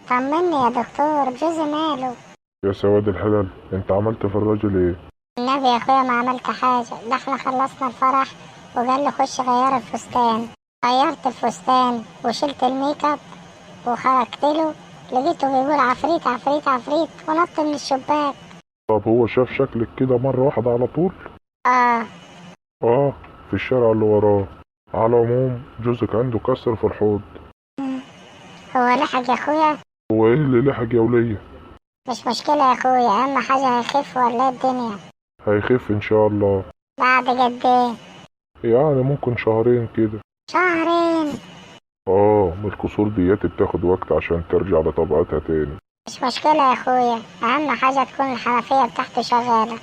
طمني يا دكتور، جوزي ماله؟ يا سواد الحلال، انت عملت في الراجل ايه؟ النبي يا اخويا ما عملت حاجة، ده احنا خلصنا الفرح وقال لي خش غير الفستان. غيرت الفستان وشلت الميك اب وخرجت له، لقيته بيقول عفريت عفريت عفريت ونط من الشباك. طب هو شاف شكلك كده مرة واحدة على طول؟ اه. اه، في الشارع اللي وراه. على العموم جوزك عنده كسر في الحوض. هو لحق يا اخويا؟ هو ايه اللي لحق يا ولية؟ مش مشكلة يا اخويا، اهم حاجة هيخف ولا ايه الدنيا؟ هيخف ان شاء الله. بعد قد ايه؟ يعني ممكن شهرين كده. شهرين؟ اه، من الكسور دياتي بتاخد وقت عشان ترجع لطبيعتها تاني. مش مشكلة يا اخويا، اهم حاجة تكون الحنفية بتاعته شغالة.